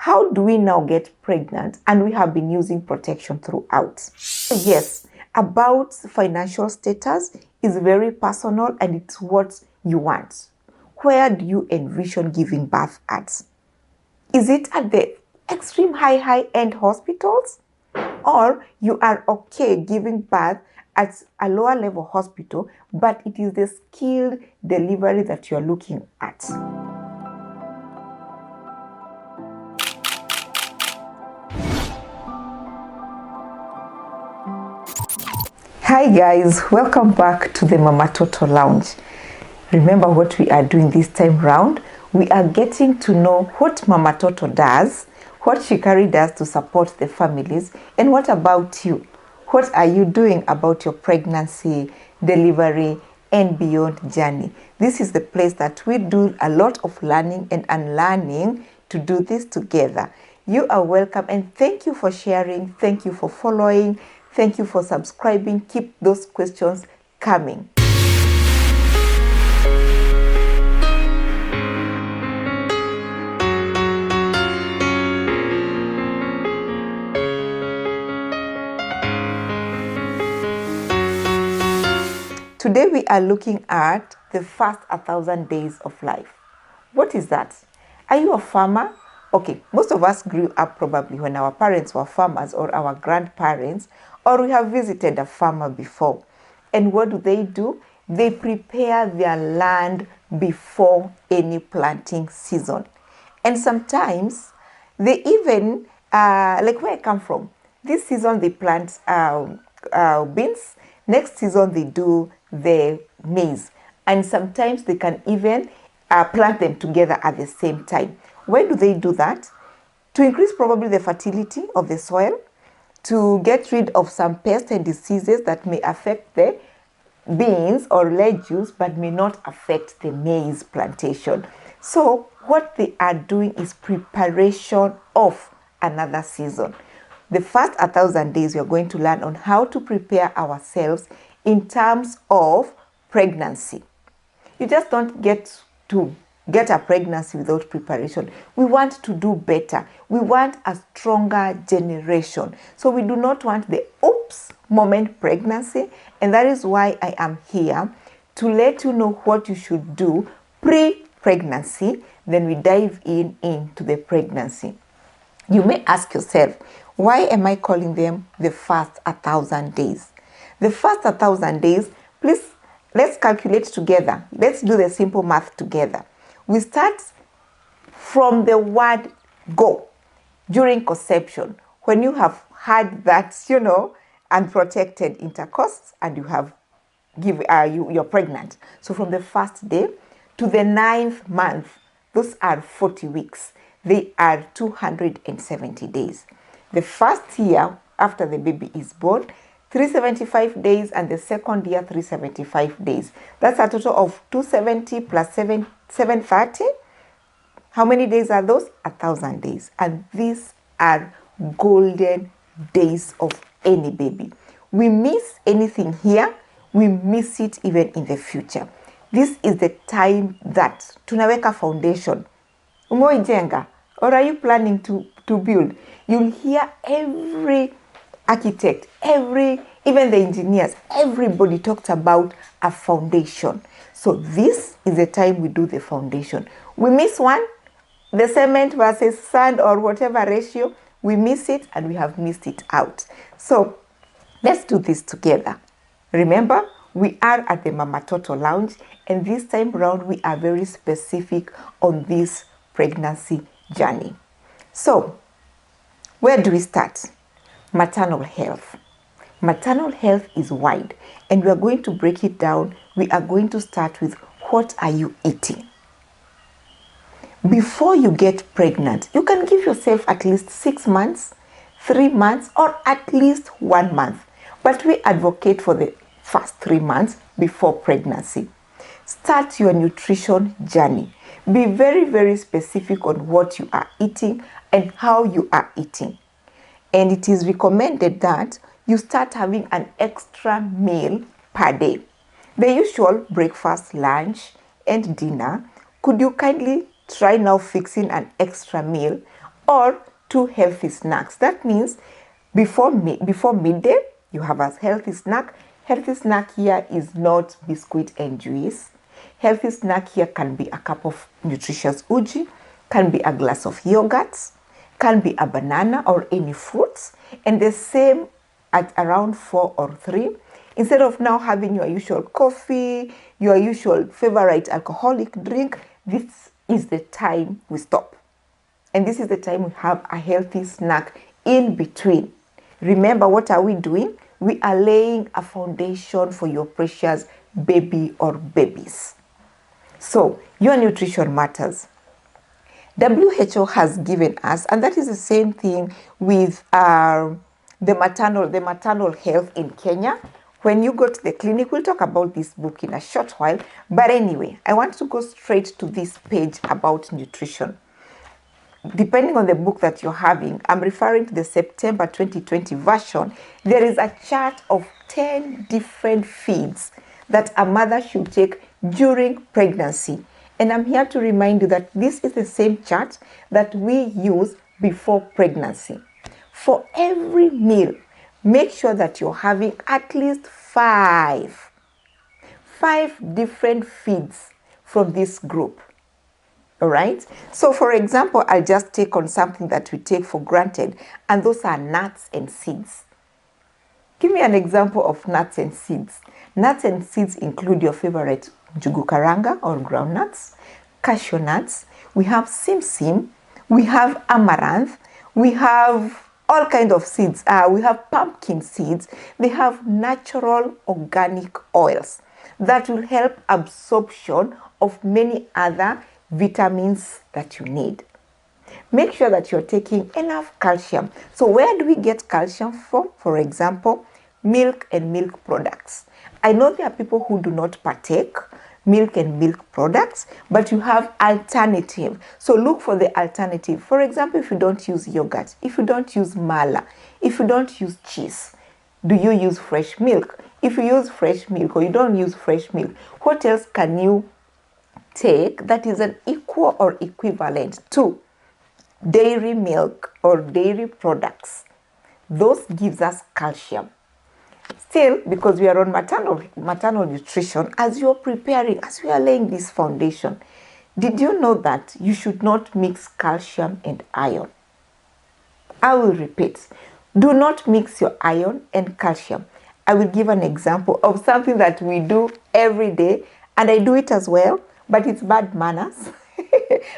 How do we now get pregnant and we have been using protection throughout? Yes, about financial status is very personal and it's what you want. Where do you envision giving birth at? Is it at the extreme high-end hospitals? Or you are okay giving birth at a lower level hospital, but it is the skilled delivery that you're looking at. Hi guys, welcome back to the Mamatoto Lounge. Remember what we are doing this time round? We are getting to know what Mamatoto does, what Shikari does to support the families, and what about you? What are you doing about your pregnancy, delivery, and beyond journey? This is the place that we do a lot of learning and unlearning to do this together. You are welcome and thank you for sharing, thank you for following, thank you for subscribing. Keep those questions coming. Today we are looking at the first 1,000 days of life. What is that? Are you a farmer? Okay, most of us grew up probably when our parents were farmers or our grandparents, or we have visited a farmer before. And what do? They prepare their land before any planting season. And sometimes they even, like where I come from, this season they plant beans, next season they do the maize. And sometimes they can even plant them together at the same time. Why do they do that? To increase probably the fertility of the soil, to get rid of some pests and diseases that may affect the beans or lettuce but may not affect the maize plantation. So what they are doing is preparation of another season. The first 1,000 days we are going to learn on how to prepare ourselves in terms of pregnancy. You just don't get to get a pregnancy without preparation. We want to do better. We want a stronger generation. So we do not want the oops moment pregnancy. And that is why I am here to let you know what you should do pre-pregnancy. Then we dive into the pregnancy. You may ask yourself, why am I calling them the first 1,000 days? The first 1,000 days, please, let's calculate together. Let's do the simple math together. We start from the word go during conception, when you have had that, unprotected intercourse and you have you're pregnant. So from the first day to the 9th month, those are 40 weeks. They are 270 days. The first year after the baby is born, 375 days, and the second year 375 days. That's a total of 270 plus 730. How many days are those? 1,000 days. And these are golden days of any baby. We miss anything here, we miss it even in the future. This is the time that tunaweka foundation. Umoijenga, or are you planning to build? You'll hear every architect, even the engineers, everybody talked about a foundation. So this is the time we do the foundation. We miss one, the cement versus sand or whatever ratio, we miss it and we have missed it out. So let's do this together. Remember, we are at the Mamatoto Lounge, and this time around we are very specific on this pregnancy journey. So where do we start? Maternal health. Maternal health is wide, and we are going to break it down. We are going to start with, what are you eating? Before you get pregnant, you can give yourself at least 6 months, 3 months, or at least 1 month. But we advocate for the first 3 months before pregnancy. Start your nutrition journey. Be very, very specific on what you are eating and how you are eating. And it is recommended that you start having an extra meal per day. The usual breakfast, lunch, and dinner. Could you kindly try now fixing an extra meal or 2 healthy snacks. That means before midday, you have a healthy snack. Healthy snack here is not biscuit and juice. Healthy snack here can be a cup of nutritious uji, can be a glass of yogurt, can be a banana or any fruits. And the same at around 4 or 3. Instead of now having your usual coffee, your usual favorite alcoholic drink, this is the time we stop. And this is the time we have a healthy snack in between. Remember, what are we doing? We are laying a foundation for your precious baby or babies. So, your nutrition matters. WHO has given us, and that is the same thing with the maternal health in Kenya. When you go to the clinic, we'll talk about this book in a short while. But anyway, I want to go straight to this page about nutrition. Depending on the book that you're having, I'm referring to the September 2020 version. There is a chart of 10 different feeds that a mother should take during pregnancy. And I'm here to remind you that this is the same chart that we use before pregnancy. For every meal, make sure that you're having at least 5 different feeds from this group. All right. So, for example, I'll just take on something that we take for granted, and those are nuts and seeds. Give me an example of nuts and seeds. Nuts and seeds include your favorite njugu karanga or groundnuts, cashew nuts. We have simsim. We have amaranth. We have all kinds of seeds. We have pumpkin seeds. They have natural organic oils that will help absorption of many other vitamins that you need. Make sure that you're taking enough calcium. So where do we get calcium from? For example, milk and milk products. I know there are people who do not partake milk and milk products, but you have alternative. So look for the alternative. For example, if you don't use yogurt, if you don't use mala, if you don't use cheese, do you use fresh milk? If you use fresh milk or you don't use fresh milk, what else can you take that is an equal or equivalent to dairy milk or dairy products? Those gives us calcium. Still, because we are on maternal nutrition, as you're preparing, as we are laying this foundation, did you know that you should not mix calcium and iron? I will repeat. Do not mix your iron and calcium. I will give an example of something that we do every day, and I do it as well, but it's bad manners.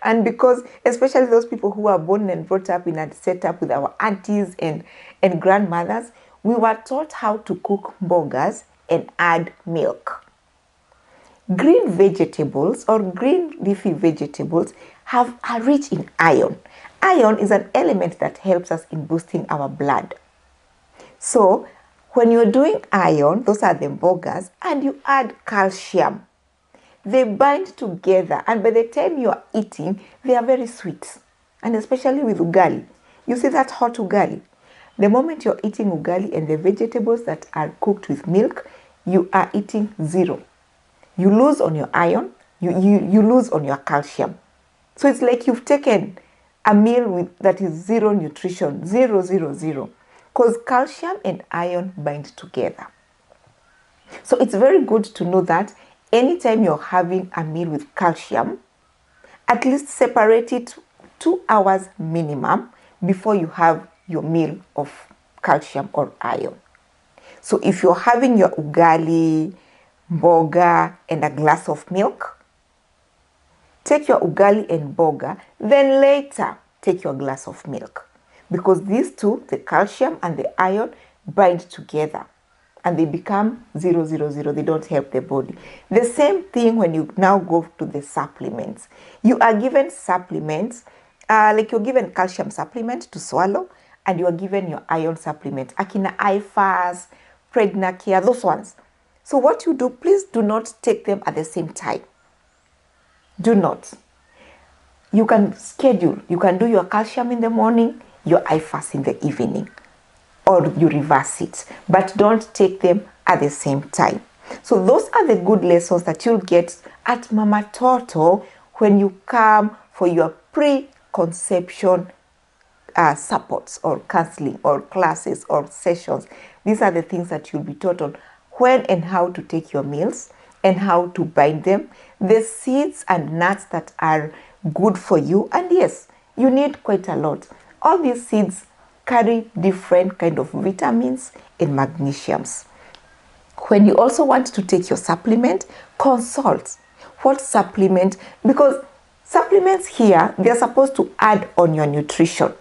And because, especially those people who are born and brought up in a setup with our aunties and grandmothers, we were taught how to cook burgers and add milk. Green vegetables or green leafy vegetables are rich in iron. Iron is an element that helps us in boosting our blood. So when you're doing iron, those are the burgers, and you add calcium, they bind together, and by the time you are eating, they are very sweet. And especially with ugali. You see that hot ugali? The moment you're eating ugali and the vegetables that are cooked with milk, you are eating zero. You lose on your iron, you lose on your calcium. So it's like you've taken a meal that is zero nutrition, 0, 0, 0. Because calcium and iron bind together. So it's very good to know that anytime you're having a meal with calcium, at least separate it 2 hours minimum before you have your meal of calcium or iron. So if you're having your ugali, burger, and a glass of milk, take your ugali and burger, then later take your glass of milk. Because these two, the calcium and the iron, bind together and they become 0, 0, 0. They don't help the body. The same thing when you now go to the supplements. You are given supplements, like you're given calcium supplement to swallow, and you are given your iron supplement. Akina IFAS, Pregnacare, those ones. So what you do, please do not take them at the same time. Do not. You can schedule. You can do your calcium in the morning, your IFAS in the evening, or you reverse it. But don't take them at the same time. So those are the good lessons that you'll get at Mamatoto when you come for your preconception supports or counseling or classes or sessions. These are the things that you'll be taught on when and how to take your meals and how to bind them, the seeds and nuts that are good for you. And yes, you need quite a lot. All these seeds carry different kind of vitamins and magnesiums. When you also want to take your supplement, consult what supplement, because supplements here, they're supposed to add on your nutrition.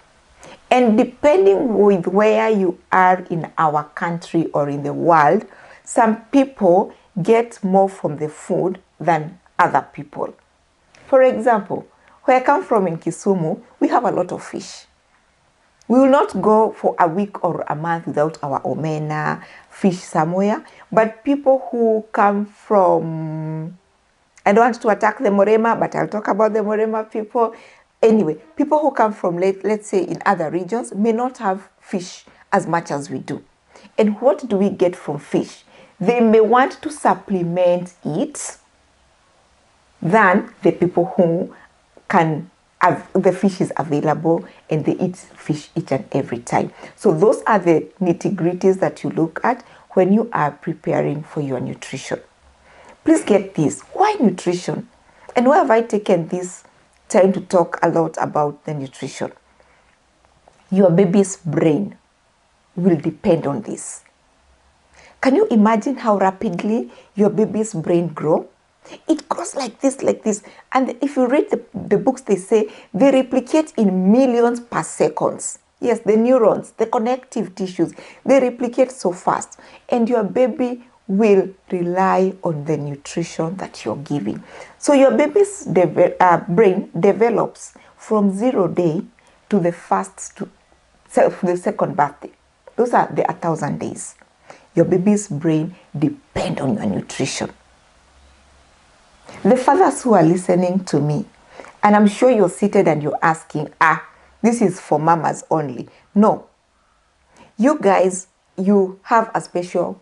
And depending with where you are in our country or in the world, some people get more from the food than other people. For example, where I come from in Kisumu, we have a lot of fish. We will not go for a week or a month without our omena, fish somewhere. But people who come from, I don't want to attack the Morema, but I'll talk about the Morema people. Anyway, people who come from, let's say, in other regions may not have fish as much as we do. And what do we get from fish? They may want to supplement it than the people who can have the fish is available and they eat fish each and every time. So those are the nitty-gritties that you look at when you are preparing for your nutrition. Please get this. Why nutrition? And why have I taken this time to talk a lot about the nutrition? Your baby's brain will depend on this. Can you imagine how rapidly your baby's brain grows? It grows like this, like this. And if you read the books, they say they replicate in millions per second. Yes, the neurons, the connective tissues, they replicate so fast. And your baby will rely on the nutrition that you're giving. So your baby's brain develops from 0 day to the the second birthday. Those are the 1,000 days. Your baby's brain depends on your nutrition. The fathers who are listening to me, and I'm sure you're seated and you're asking, this is for mamas only. No. You guys, you have a special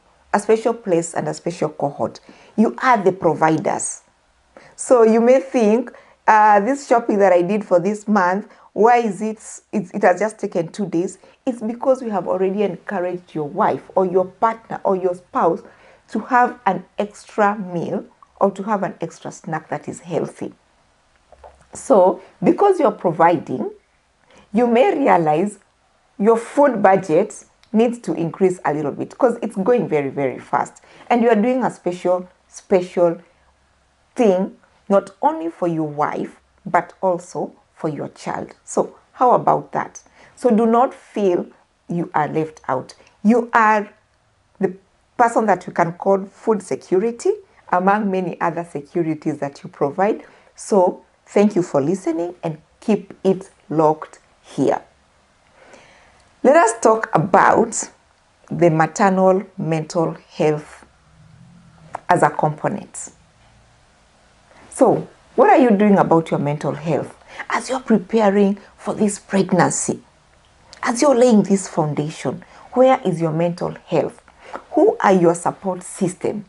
place and a special cohort. You are the providers. So you may think, this shopping that I did for this month, why is it has just taken 2 days? It's because we have already encouraged your wife or your partner or your spouse to have an extra meal or to have an extra snack that is healthy. So because you're providing, you may realize your food budget needs to increase a little bit because it's going very, very fast. And you are doing a special thing, not only for your wife, but also for your child. So how about that? So do not feel you are left out. You are the person that you can call food security among many other securities that you provide. So thank you for listening and keep it locked here. Let us talk about the maternal mental health as a component. So what are you doing about your mental health as you're preparing for this pregnancy? As you're laying this foundation, where is your mental health? Who are your support system?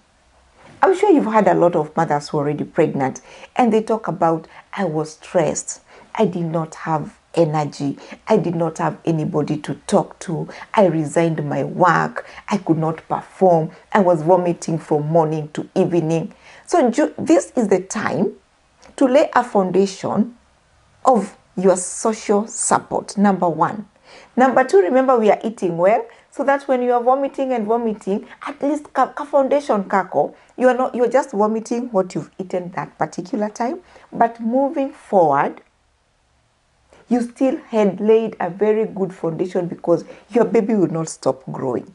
I'm sure you've had a lot of mothers who are already pregnant and they talk about, I was stressed, I did not have energy, I did not have anybody to talk to, I resigned my work, I could not perform, I was vomiting from morning to evening. So this is the time to lay a foundation of your social support, number one. Number two, remember we are eating well, so that when you are vomiting, at least a foundation kako, you're just vomiting what you've eaten that particular time, but moving forward, you still had laid a very good foundation because your baby will not stop growing.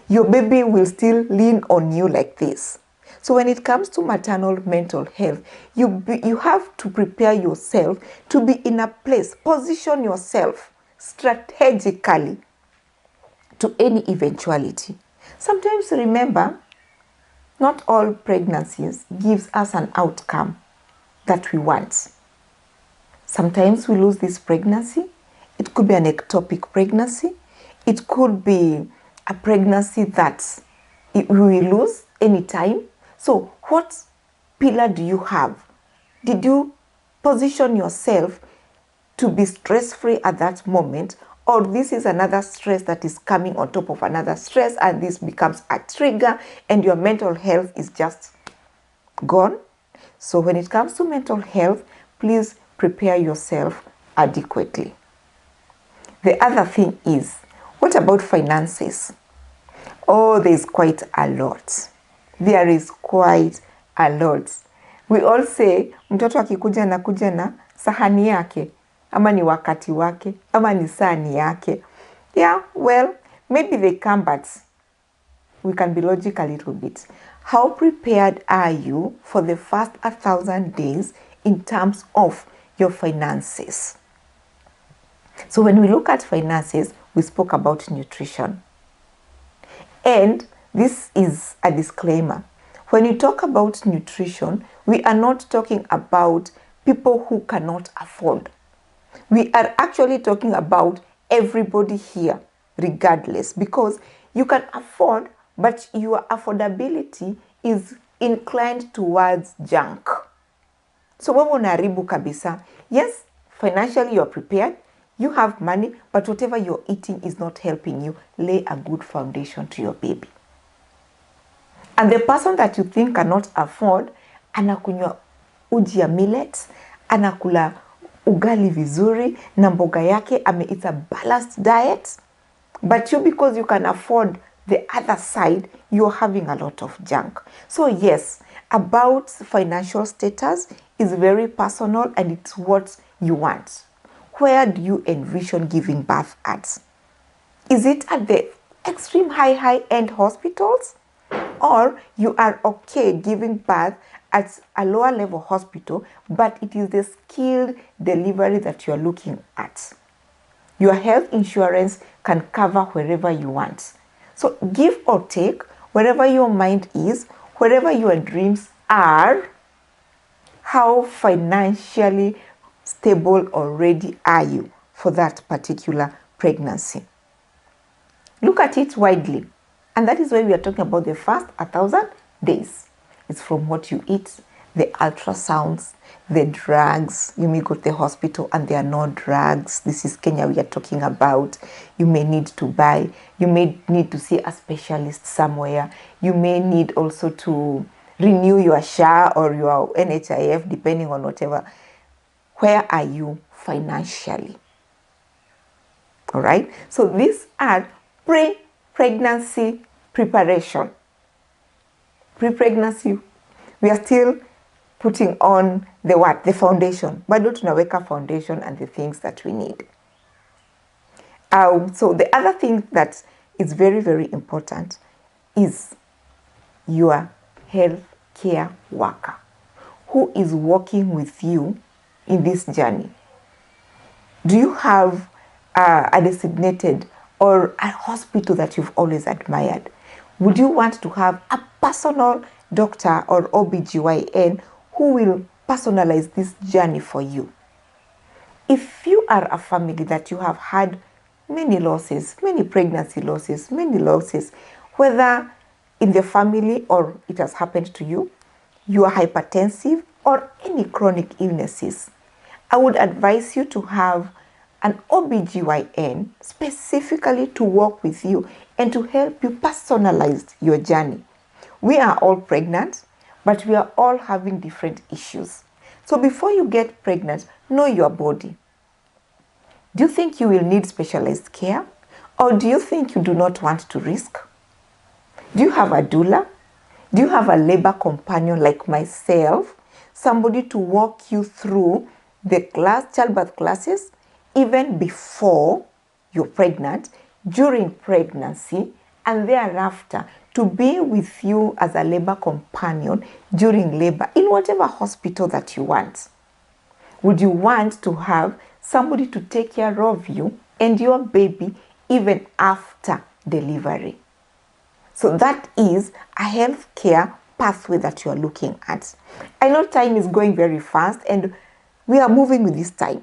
Your baby will still lean on you like this. So when it comes to maternal mental health, you have to prepare yourself to be in a place, position yourself strategically to any eventuality. Sometimes remember, not all pregnancies gives us an outcome that we want. Sometimes we lose this pregnancy. It could be an ectopic pregnancy. It could be a pregnancy that we will lose anytime. So what pillar do you have? Did you position yourself to be stress-free at that moment, or this is another stress that is coming on top of another stress, and this becomes a trigger and your mental health is just gone. So when it comes to mental health, please prepare yourself adequately. The other thing is, what about finances? Oh, there's quite a lot. There is quite a lot. We all say, mtoto akikuja anakuja na sahani yake, ama ni wakati wake, ama ni sahani yake. Yeah, well, maybe they come, but we can be logic a little bit. How prepared are you for the first 1,000 days in terms of your finances? So when we look at finances, we spoke about nutrition. And this is a disclaimer. When you talk about nutrition, we are not talking about people who cannot afford. We are actually talking about everybody here, regardless, because you can afford, but your affordability is inclined towards junk. So wewe unaharibu kabisa. Yes, financially you're prepared, you have money, but whatever you're eating is not helping you lay a good foundation to your baby. And the person that you think cannot afford, anakunywa uji ya millet, anakula ugali vizuri, na mboga yake, it's a balanced diet. But you, because you can afford the other side, you're having a lot of junk. So yes, about financial status is very personal, and it's what you want. Where do you envision giving birth at? Is it at the extreme high-end hospitals? Or you are okay giving birth at a lower level hospital, but it is the skilled delivery that you are looking at. Your health insurance can cover wherever you want. So give or take, wherever your mind is, wherever your dreams are, how financially stable already are you for that particular pregnancy? Look at it widely. And that is why we are talking about the first 1,000 days. It's from what you eat, the ultrasounds, the drugs. You may go to the hospital and there are no drugs. This is Kenya we are talking about. You may need to buy. You may need to see a specialist somewhere. You may need also to renew your SHA or your NHIF, depending on whatever. Where are you financially? All right. So these are pre-pregnancy preparation. Pre-pregnancy, we are still putting on the what? The foundation. But don't tunaweka foundation and the things that we need. So the other thing that is very, very important is your health care worker who is working with you in this journey. Do you have a designated or a hospital that you've always admired? Would you want to have a personal doctor or OBGYN who will personalize this journey for you? If you are a family that you have had many losses, many pregnancy losses, many losses, whether in the family or it has happened to you, you are hypertensive or any chronic illnesses, I would advise you to have an OBGYN specifically to work with you and to help you personalize your journey. We are all pregnant, but we are all having different issues. So before you get pregnant, know your body. Do you think you will need specialized care? Or do you think you do not want to risk? Do you have a doula? Do you have a labor companion like myself? Somebody to walk you through the childbirth classes, even before you're pregnant, during pregnancy, and thereafter, to be with you as a labor companion during labor in whatever hospital that you want. Would you want to have somebody to take care of you and your baby even after delivery? So that is a healthcare pathway that you are looking at. I know time is going very fast and we are moving with this time.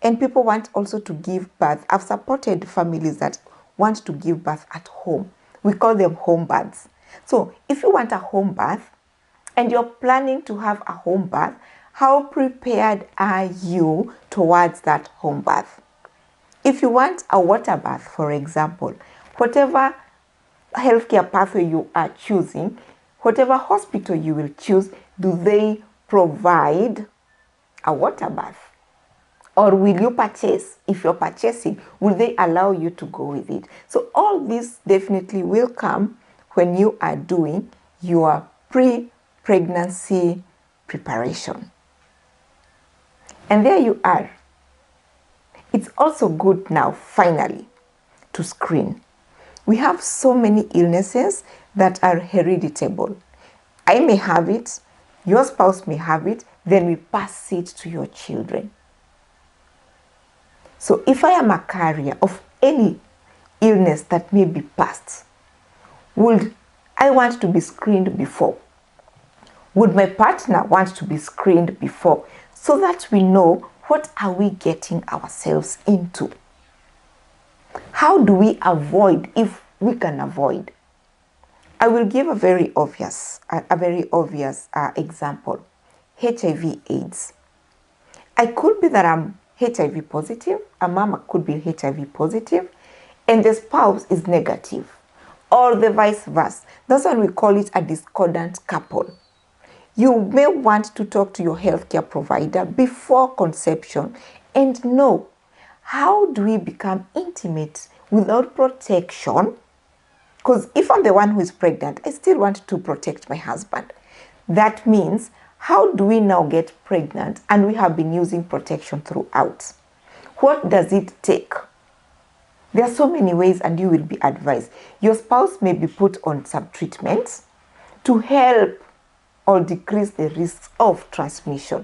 And people want also to give birth. I've supported families that want to give birth at home. We call them home births. So if you want a home birth and you're planning to have a home birth, How prepared are you towards that home birth? If you want a water bath, for example, whatever healthcare pathway you are choosing, whatever hospital you will choose, do they provide a water bath? Or will you purchase? If you're purchasing, will they allow you to go with it? So all this definitely will come when you are doing your pre-pregnancy preparation. And there you are. It's also good now, finally, to screen. We have so many illnesses that are hereditable. I may have it, your spouse may have it, then we pass it to your children. So if I am a carrier of any illness that may be passed, would I want to be screened before? Would my partner want to be screened before? So that we know what are we getting ourselves into. How do we avoid, if we can avoid? I will give a very obvious example. HIV/AIDS. I could be that I'm HIV positive, a mama could be HIV positive, and the spouse is negative, or the vice versa. That's why we call it a discordant couple. You may want to talk to your healthcare provider before conception and know, how do we become intimate without protection? Because if I'm the one who is pregnant, I still want to protect my husband. That means, how do we now get pregnant and we have been using protection throughout? What does it take? There are so many ways, and you will be advised. Your spouse may be put on some treatments to help or decrease the risks of transmission.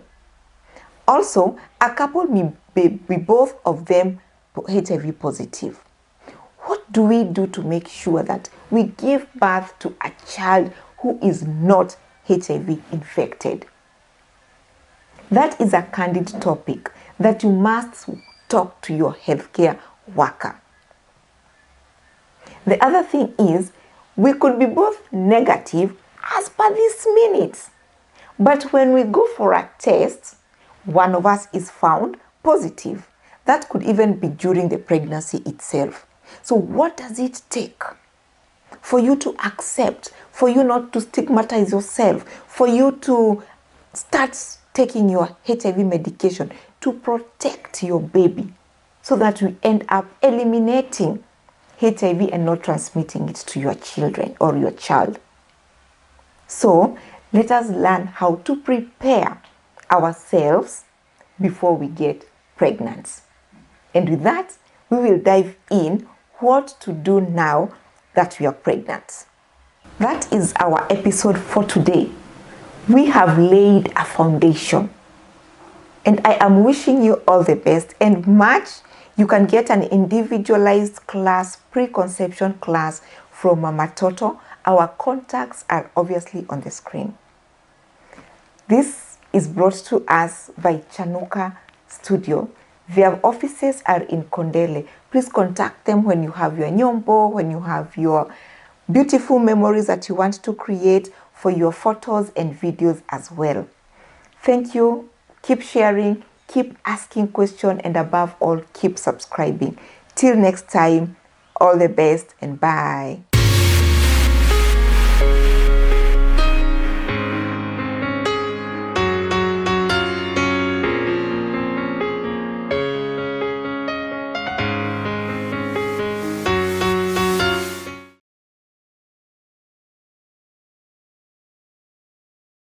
Also, a couple may be both of them HIV positive. What do we do to make sure that we give birth to a child who is not HIV infected? That is a candid topic that you must talk to your healthcare worker. The other thing is, we could be both negative as per this minute. But when we go for a test, one of us is found positive. That could even be during the pregnancy itself. So what does it take for you to accept, for you not to stigmatize yourself, for you to start taking your HIV medication to protect your baby, so that we end up eliminating HIV and not transmitting it to your children or your child? So let us learn how to prepare ourselves before we get pregnant. And with that, we will dive in what to do now that we are pregnant. That is our episode for today. We have laid a foundation, and I am wishing you all the best. And March, you can get an individualized class, preconception class from Mamatoto. Our contacts are obviously on the screen. This is brought to us by Chanuka Studio. Their offices are in Kondele. Please contact them when you have your nyombo, when you have your beautiful memories that you want to create, for your photos and videos as well. Thank you. Keep sharing, keep asking questions, and above all, keep subscribing. Till next time, all the best and bye.